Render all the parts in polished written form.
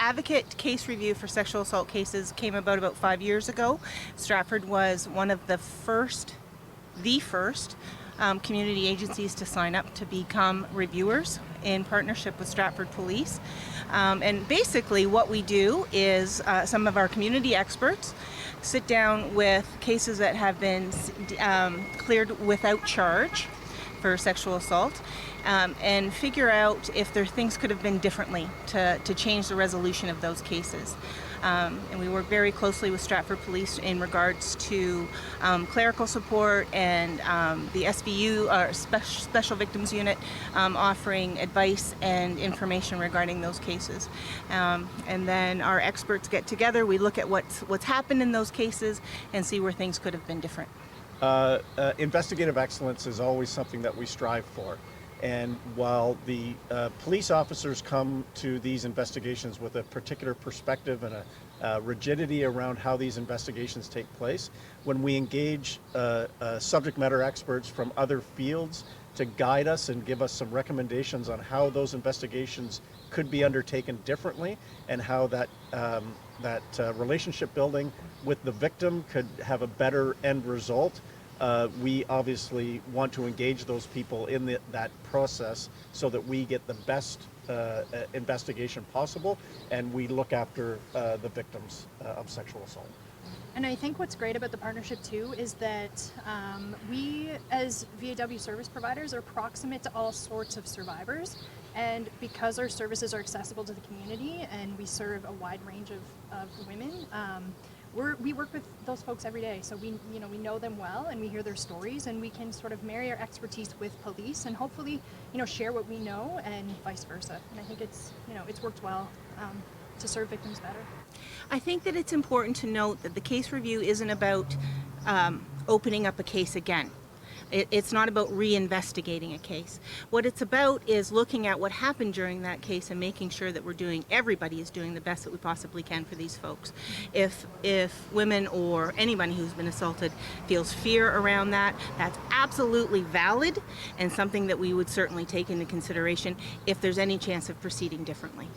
advocate case review for sexual assault cases came about 5 years ago. Stratford was one of the first community agencies to sign up to become reviewers in partnership with Stratford Police. And basically what we do is some of our community experts sit down with cases that have been cleared without charge for sexual assault, and figure out if things could have been differently to change the resolution of those cases. And we work very closely with Stratford Police in regards to clerical support and the SVU, or Special Victims Unit, offering advice and information regarding those cases. And then our experts get together, we look at what's happened in those cases and see where things could have been different. Investigative excellence is always something that we strive for. And while the police officers come to these investigations with a particular perspective and a rigidity around how these investigations take place, when we engage subject matter experts from other fields to guide us and give us some recommendations on how those investigations could be undertaken differently, and how that relationship building with the victim could have a better end result, we obviously want to engage those people in that process so that we get the best investigation possible, and we look after the victims of sexual assault. And I think what's great about the partnership too is that we as VAW service providers are proximate to all sorts of survivors, and because our services are accessible to the community and we serve a wide range of women, we work with those folks every day, so we know them well, and we hear their stories, and we can sort of marry our expertise with police and hopefully share what we know, and vice versa. And I think it's worked well to serve victims better. I think that it's important to note that the case review isn't about opening up a case again. It's not about reinvestigating a case. What it's about is looking at what happened during that case and making sure that everybody is doing the best that we possibly can for these folks. If women or anybody who's been assaulted feels fear around that, that's absolutely valid and something that we would certainly take into consideration if there's any chance of proceeding differently.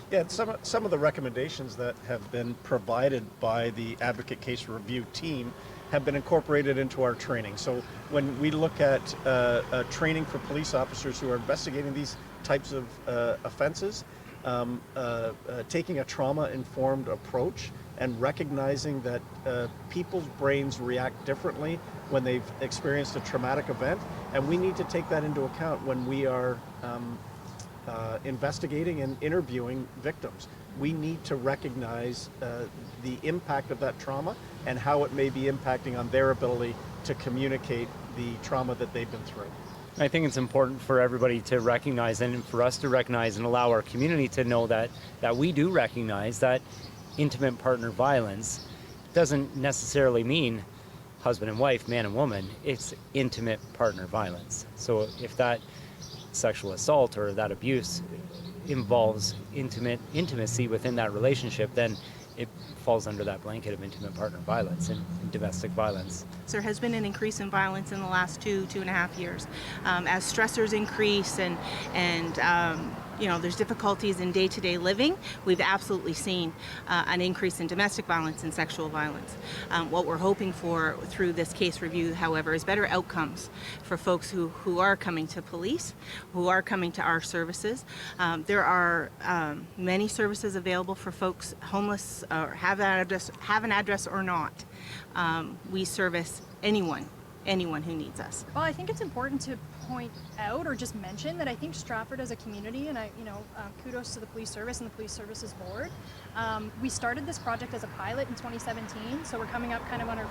Yeah, some of the recommendations that have been provided by the Advocate Case Review team have been incorporated into our training. So when we look at training for police officers who are investigating these types of offenses, taking a trauma-informed approach and recognizing that people's brains react differently when they've experienced a traumatic event, and we need to take that into account when we are investigating and interviewing victims. We need to recognize the impact of that trauma and how it may be impacting on their ability to communicate the trauma that they've been through. I think it's important for everybody to recognize, and for us to recognize and allow our community to know that we do recognize that intimate partner violence doesn't necessarily mean husband and wife, man and woman. It's intimate partner violence. So if that sexual assault or that abuse involves intimacy within that relationship, then it falls under that blanket of intimate partner violence and domestic violence. There has been an increase in violence in the last 2.5 years. As stressors increase and there's difficulties in day-to-day living, we've absolutely seen an increase in domestic violence and sexual violence. What we're hoping for through this case review, however, is better outcomes for folks who are coming to police, who are coming to our services. There are many services available for folks homeless or have an address or not. We service anyone who needs us. Well, I think it's important to point out or just mention that I think Stratford as a community, and kudos to the police service and the police services board. We started this project as a pilot in 2017, so we're coming up kind of on our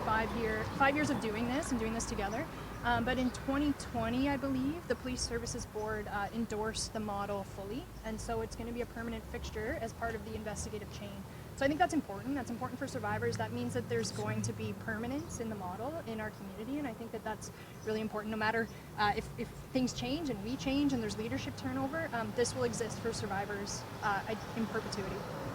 5 years of doing this together. But in 2020, I believe, the police services board endorsed the model fully, and so it's going to be a permanent fixture as part of the investigative chain. So I think that's important. That's important for survivors. That means that there's going to be permanence in the model in our community, and I think that that's really important. No matter if things change and we change and there's leadership turnover, this will exist for survivors in perpetuity.